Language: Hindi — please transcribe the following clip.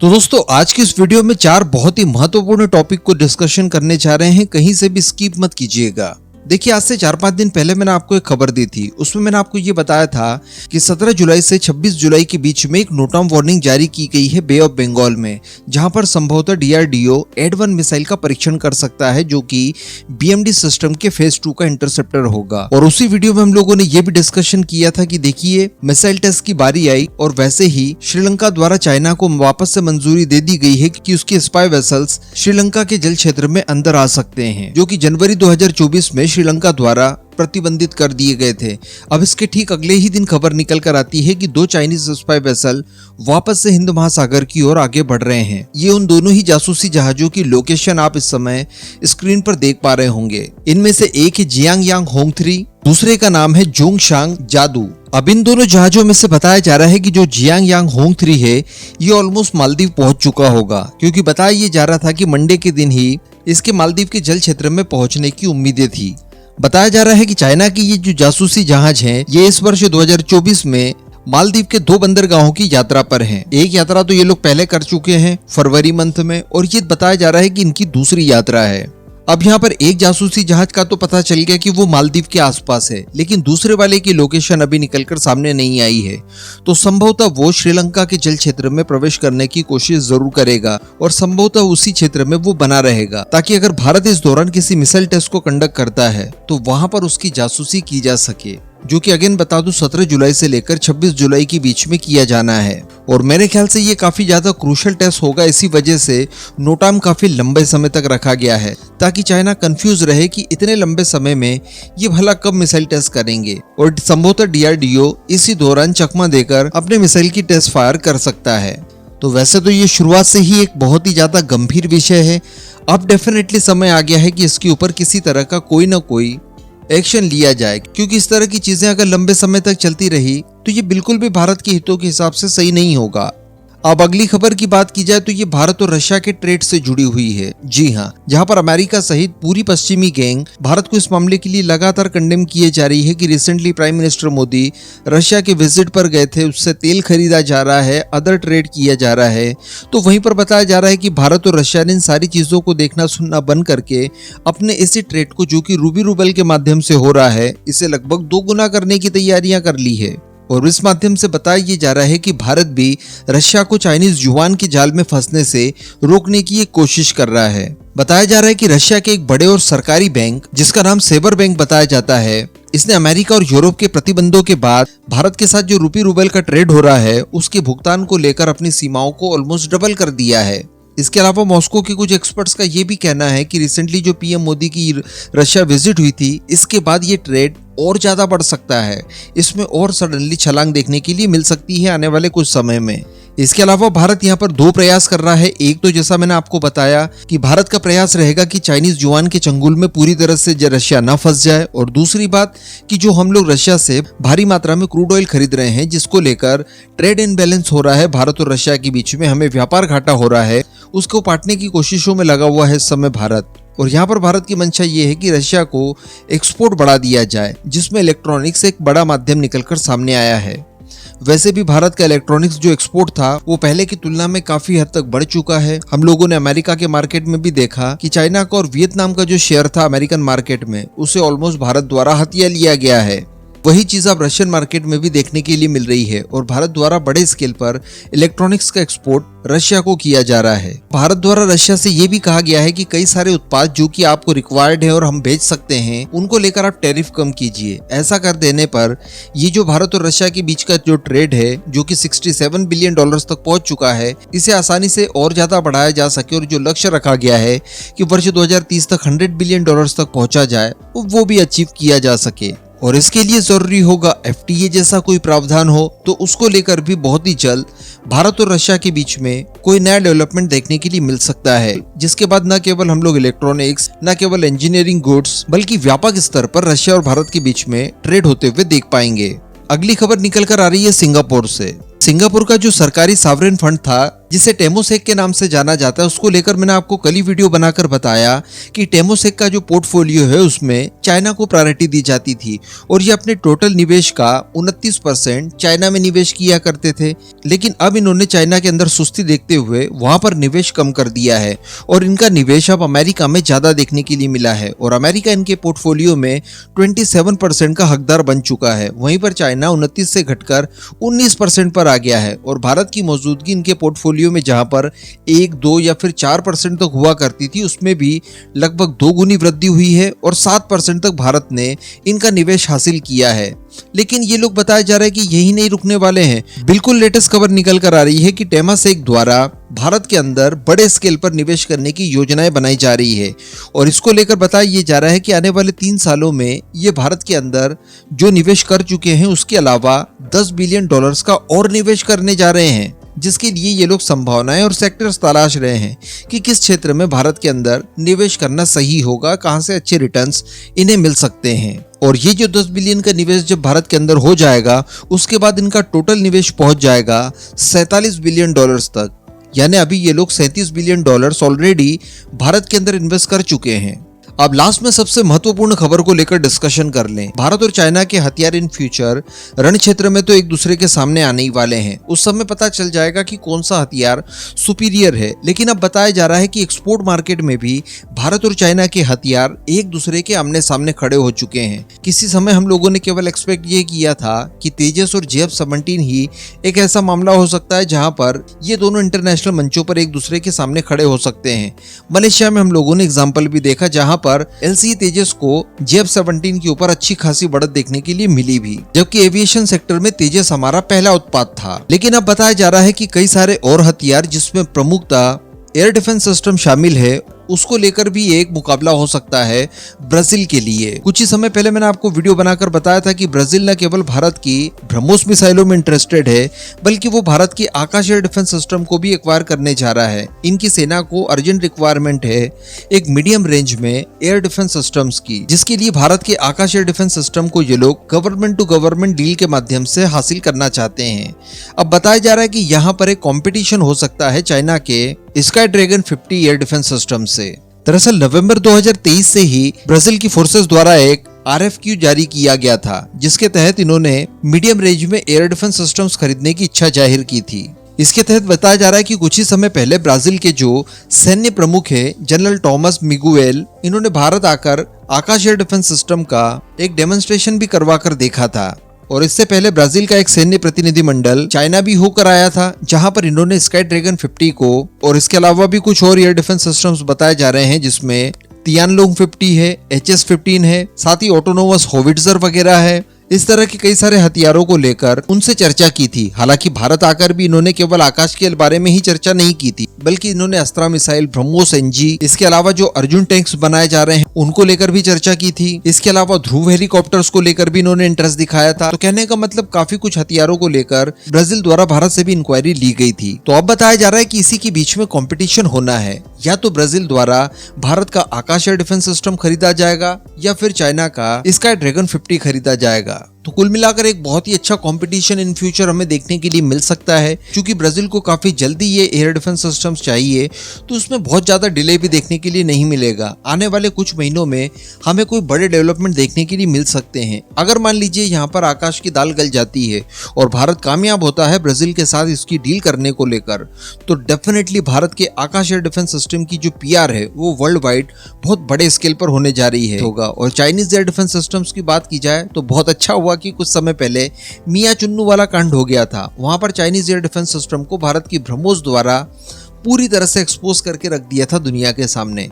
तो दोस्तों आज की इस वीडियो में 4 बहुत ही महत्वपूर्ण टॉपिक को डिस्कशन करने जा रहे हैं, कहीं से भी स्किप मत कीजिएगा। देखिए आज से 4-5 दिन पहले मैंने आपको एक खबर दी थी, उसमें मैंने आपको ये बताया था कि 17 जुलाई से 26 जुलाई के बीच में एक नोटाम वार्निंग जारी की गई है बे ऑफ बंगाल में, जहां पर संभवतः DRDO एड-1 मिसाइल का परीक्षण कर सकता है जो कि BMD सिस्टम के फेज 2 का इंटरसेप्टर होगा। और उसी वीडियो में हम लोगों ने ये भी डिस्कशन किया था कि देखिए मिसाइल टेस्ट की बारी आई और वैसे ही श्रीलंका द्वारा चाइना को वापस से मंजूरी दे दी गई है कि उसके स्पाई वेसल्स श्रीलंका के जल क्षेत्र में अंदर आ सकते हैं, जो कि जनवरी 2024 में श्रीलंका द्वारा प्रतिबंधित कर दिए गए थे। अब इसके ठीक अगले ही दिन खबर निकल कर आती है कि 2 चाइनीज स्पाई वेसल वापस से हिंद महासागर की ओर आगे बढ़ रहे हैं। ये उन दोनों ही जासूसी जहाजों की लोकेशन आप इस समय स्क्रीन पर देख पा रहे होंगे। इनमें से एक है जियांग होंग 3, दूसरे का नाम है जोंगशांग जादू। अब इन दोनों जहाजों में से बताया जा रहा है कि जो जियांग होंग 3 है ये ऑलमोस्ट मालदीव पहुंच चुका होगा, क्योंकि बताया ये जा रहा था कि मंडे के दिन ही इसके मालदीव के जल क्षेत्र में पहुंचने की उम्मीदें थी। बताया जा रहा है कि चाइना की ये जो जासूसी जहाज हैं ये इस वर्ष 2024 में मालदीव के 2 बंदरगाहों की यात्रा पर हैं। एक यात्रा तो ये लोग पहले कर चुके हैं फरवरी मंथ में, और ये बताया जा रहा है कि इनकी दूसरी यात्रा है। अब यहाँ पर एक जासूसी जहाज का तो पता चल गया कि वो मालदीव के आसपास है, लेकिन दूसरे वाले की लोकेशन अभी निकलकर सामने नहीं आई है। तो संभवतः वो श्रीलंका के जल क्षेत्र में प्रवेश करने की कोशिश जरूर करेगा और संभवतः उसी क्षेत्र में वो बना रहेगा, ताकि अगर भारत इस दौरान किसी मिसाइल टेस्ट को कंडक्ट करता है तो वहां पर उसकी जासूसी की जा सके, जो कि अगेन बता दूं 17 जुलाई से लेकर 26 जुलाई के बीच में किया जाना है। और मेरे ख्याल से ये काफी ज्यादा क्रूशियल टेस्ट होगा, इसी वजह से नोटाम काफी लंबे समय तक रखा गया है, ताकि चाइना कंफ्यूज रहे कि इतने लंबे समय में ये भला कब मिसाइल टेस्ट करेंगे, और संभवतः DRDO इसी दौरान चकमा देकर अपने मिसाइल की टेस्ट फायर कर सकता है। तो वैसे तो ये शुरुआत से ही एक बहुत ही ज्यादा गंभीर विषय है। अब डेफिनेटली समय आ गया है कि इसके ऊपर किसी तरह का कोई ना कोई एक्शन लिया जाए, क्योंकि इस तरह की चीजें अगर लंबे समय तक चलती रही तो ये बिल्कुल भी भारत के हितों के हिसाब से सही नहीं होगा। अब अगली खबर की बात की जाए तो ये भारत और रशिया के ट्रेड से जुड़ी हुई है। जी हाँ, जहां पर अमेरिका सहित पूरी पश्चिमी गैंग भारत को इस मामले के लिए लगातार कंडेम किए जा रही है कि recently prime minister Modi Russia के विजिट पर गए थे, उससे तेल खरीदा जा रहा है, अदर ट्रेड किया जा रहा है। तो वहीं पर बताया जा रहा है कि भारत और रशिया ने इन सारी चीजों को देखना सुनना बंद करके अपने इसी ट्रेड को, जो कि रूबी रूबल के माध्यम से हो रहा है, इसे लगभग 2 गुना करने की तैयारियां कर ली है। और इस माध्यम से बताया ये जा रहा है कि भारत भी रशिया को चाइनीज युआन के जाल में फंसने से रोकने की एक कोशिश कर रहा है। बताया जा रहा है कि रशिया के एक बड़े और सरकारी बैंक, जिसका नाम सेबर बैंक बताया जाता है, इसने अमेरिका और यूरोप के प्रतिबंधों के बाद भारत के साथ जो रूपी रूबल का ट्रेड हो रहा है उसके भुगतान को लेकर अपनी सीमाओं को ऑलमोस्ट डबल कर दिया है। इसके अलावा मॉस्को के कुछ एक्सपर्ट्स का ये भी कहना है कि रिसेंटली जो PM मोदी की रशिया विजिट हुई थी, इसके बाद ये ट्रेड और ज्यादा बढ़ सकता है, इसमें और सडनली छलांग देखने के लिए मिल सकती है आने वाले कुछ समय में। इसके अलावा भारत यहाँ पर 2 प्रयास कर रहा है। एक तो जैसा मैंने आपको बताया कि भारत का प्रयास रहेगा कि चाइनीज युआन के चंगुल में पूरी तरह से रशिया ना फंस जाए, और दूसरी बात कि जो हम लोग रशिया से भारी मात्रा में क्रूड ऑयल खरीद रहे हैं, जिसको लेकर ट्रेड इनबैलेंस हो रहा है भारत और रशिया के बीच में, हमें व्यापार घाटा हो रहा है, उसको पाटने की कोशिशों में लगा हुआ है इस समय भारत। और यहाँ पर भारत की मंशा ये है कि रशिया को एक्सपोर्ट बढ़ा दिया जाए, जिसमें इलेक्ट्रॉनिक्स एक बड़ा माध्यम निकलकर सामने आया है। वैसे भी भारत का इलेक्ट्रॉनिक्स जो एक्सपोर्ट था वो पहले की तुलना में काफी हद तक बढ़ चुका है। हम लोगों ने अमेरिका के मार्केट में भी देखा कि चाइना का और वियतनाम का जो शेयर था अमेरिकन मार्केट में, उसे ऑलमोस्ट भारत द्वारा हथिया लिया गया है। वही चीज अब रशियन मार्केट में भी देखने के लिए मिल रही है, और भारत द्वारा बड़े स्केल पर इलेक्ट्रॉनिक्स का एक्सपोर्ट रशिया को किया जा रहा है। भारत द्वारा रशिया से ये भी कहा गया है कि कई सारे उत्पाद जो कि आपको रिक्वायर्ड है और हम बेच सकते हैं, उनको लेकर आप टैरिफ कम कीजिए। ऐसा कर देने पर ये जो भारत और रशिया के बीच का जो ट्रेड है, जो कि $67 बिलियन तक पहुंच चुका है, इसे आसानी से और ज्यादा बढ़ाया जा सके, और जो लक्ष्य रखा गया है कि वर्ष 2030 तक $100 बिलियन तक पहुंचा जाए, वो भी अचीव किया जा सके। और इसके लिए जरूरी होगा FTA जैसा कोई प्रावधान हो, तो उसको लेकर भी बहुत ही जल्द भारत और रशिया के बीच में कोई नया डेवलपमेंट देखने के लिए मिल सकता है, जिसके बाद न केवल हम लोग इलेक्ट्रॉनिक्स, न केवल इंजीनियरिंग गुड्स, बल्कि व्यापक स्तर पर रशिया और भारत के बीच में ट्रेड होते हुए देख पाएंगे। अगली खबर निकल कर आ रही है सिंगापुर से। सिंगापुर का जो सरकारी सॉवरेन फंड था जिसे टेमोसेक के नाम से जाना जाता है, उसको लेकर मैंने आपको कल ही वीडियो बनाकर बताया कि टेमोसेक का जो पोर्टफोलियो है उसमें चाइना को प्रायोरिटी दी जाती थी और ये अपने टोटल निवेश का 29% चाइना में निवेश किया करते थे। लेकिन अब इन्होंने चाइना के अंदर सुस्ती देखते हुए वहां पर निवेश कम कर दिया है और इनका निवेश अब अमेरिका में ज्यादा देखने के लिए मिला है और अमेरिका इनके पोर्टफोलियो में 27% का हकदार बन चुका है। वहीं पर चाइना 29 से घटकर 19% पर आ गया है और भारत की मौजूदगी इनके पोर्टफोलियो में जहां पर 1, 2 या फिर 4% तक हुआ करती थी, उसमें भी लगभग 2 गुनी वृद्धि हुई है और 7% तक भारत ने इनका निवेश हासिल किया है। लेकिन ये लोग बताया जा रहा है कि यही नहीं रुकने वाले हैं। बिल्कुल लेटेस्ट खबर निकल कर आ रही है कि टेमासेक द्वारा भारत के अंदर बड़े स्केल पर निवेश करने की योजनाएं बनाई जा रही है और इसको लेकर बताया ये जा रहा है कि आने वाले 3 सालों में ये भारत के अंदर जो निवेश कर चुके हैं उसके अलावा $10 बिलियन का और निवेश करने जा रहे हैं, जिसके लिए ये लोग संभावनाएं और सेक्टर्स तलाश रहे हैं कि किस क्षेत्र में भारत के अंदर निवेश करना सही होगा, कहां से अच्छे रिटर्न्स इन्हें मिल सकते हैं। और ये जो 10 बिलियन का निवेश जब भारत के अंदर हो जाएगा उसके बाद इनका टोटल निवेश पहुंच जाएगा $47 बिलियन तक। यानी अभी ये लोग $37 बिलियन ऑलरेडी भारत के अंदर इन्वेस्ट कर चुके हैं। अब लास्ट में सबसे महत्वपूर्ण खबर को लेकर डिस्कशन कर लें। भारत और चाइना के हथियार इन फ्यूचर रण क्षेत्र में तो एक दूसरे के सामने आने ही वाले हैं। उस समय पता चल जाएगा कि कौन सा हथियार सुपीरियर है। लेकिन अब बताया जा रहा है कि एक्सपोर्ट मार्केट में भी भारत और चाइना के हथियार एक दूसरे के आमने सामने खड़े हो चुके हैं। किसी समय हम लोगों ने केवल एक्सपेक्ट ये किया था कि तेजस और JF-17 ही एक ऐसा मामला हो सकता है जहां पर ये दोनों इंटरनेशनल मंचों पर एक दूसरे के सामने खड़े हो सकते हैं। मलेशिया में हम लोगों ने एग्जाम्पल भी देखा जहां पर LCE तेजस को JF-17 के ऊपर अच्छी खासी बढ़त देखने के लिए मिली भी, जबकि एविएशन सेक्टर में तेजस हमारा पहला उत्पाद था। लेकिन अब बताया जा रहा है कि कई सारे और हथियार जिसमें प्रमुखता एयर डिफेंस सिस्टम शामिल है उसको लेकर भी एक मुकाबला हो सकता है ब्राजील के लिए। कुछ ही समय पहले मैंने आपको वीडियो बनाकर बताया था कि ब्राजील न केवल भारत की ब्रह्मोस मिसाइलों में इंटरेस्टेड है बल्कि वो भारत की आकाश एयर डिफेंस सिस्टम को भी एक्वायर करने जा रहा है। इनकी सेना को अर्जेंट रिक्वायरमेंट है एक मीडियम रेंज में एयर डिफेंस सिस्टम्स की, जिसके लिए भारत के आकाश एयर डिफेंस सिस्टम को ये लोग गवर्नमेंट टू गवर्नमेंट डील के माध्यम से हासिल करना चाहते हैं। अब बताया जा रहा है कि यहाँ पर एक कॉम्पिटिशन हो सकता है चाइना के sky dragon 50 air defence system से। दरअसल नवंबर 2023 से ही ब्राजील की फोर्सेस द्वारा एक RFQ जारी किया गया था जिसके तहत इन्होंने मीडियम रेंज में एयर डिफेंस सिस्टम्स खरीदने की इच्छा जाहिर की थी। इसके तहत बताया जा रहा है कि कुछ ही समय पहले ब्राजील के जो सैन्य प्रमुख है जनरल टॉमस मिगुएल, इन्होंने भारत आकर आकाश एयर डिफेंस सिस्टम का एक डेमोन्स्ट्रेशन भी करवा कर देखा था। और इससे पहले ब्राजील का एक सैन्य प्रतिनिधि मंडल चाइना भी होकर आया था जहां पर इन्होंने स्काई ड्रैगन 50 को और इसके अलावा भी कुछ और एयर डिफेंस सिस्टम्स बताए जा रहे हैं जिसमें तियानलोंग 50 है, HS-15 है, साथ ही ऑटोनोमस होविट्जर वगैरह है। इस तरह के कई सारे हथियारों को लेकर उनसे चर्चा की थी। हालांकि भारत आकर भी इन्होंने केवल आकाश के बारे में ही चर्चा नहीं की थी बल्कि इन्होंने अस्त्रा मिसाइल, ब्रह्मोस NG, इसके अलावा जो अर्जुन टैंक्स बनाए जा रहे हैं उनको लेकर भी चर्चा की थी। इसके अलावा ध्रुव हेलीकॉप्टर्स को लेकर भी इन्होंने इंटरेस्ट दिखाया था। तो कहने का मतलब काफी कुछ हथियारों को लेकर ब्राजील द्वारा भारत से भी इंक्वायरी ली गई थी। तो अब बताया जा रहा है कि इसी के बीच में कॉम्पिटिशन होना है, या तो ब्राजील द्वारा भारत का आकाश एयर डिफेंस सिस्टम खरीदा जाएगा या फिर चाइना का स्काई ड्रैगन 50 खरीदा जाएगा। तो कुल मिलाकर एक बहुत ही अच्छा कंपटीशन इन फ्यूचर हमें देखने के लिए मिल सकता है। क्योंकि ब्राजील को काफी जल्दी ये एयर डिफेंस सिस्टम्स चाहिए तो उसमें बहुत ज्यादा डिले भी देखने के लिए नहीं मिलेगा। आने वाले कुछ महीनों में हमें कोई बड़े डेवलपमेंट देखने के लिए मिल सकते हैं। अगर मान लीजिए यहाँ पर आकाश की दाल गल जाती है और भारत कामयाब होता है ब्राजील के साथ इसकी डील करने को लेकर, तो डेफिनेटली भारत के आकाश एयर डिफेंस सिस्टम की जो PR है वो वर्ल्ड वाइड बहुत बड़े स्केल पर होने जा रही है होगा। और चाइनीज एयर डिफेंस सिस्टम्स की बात की जाए तो बहुत अच्छा हुआ कि कुछ समय पहले मिया चुन्नू वाला कांड हो गया था। वहां पर चाइनीज एयर डिफेंस सिस्टम को भारत की ब्रह्मोस द्वारा पूरी तरह से एक्सपोज करके रख दिया था दुनिया के सामने।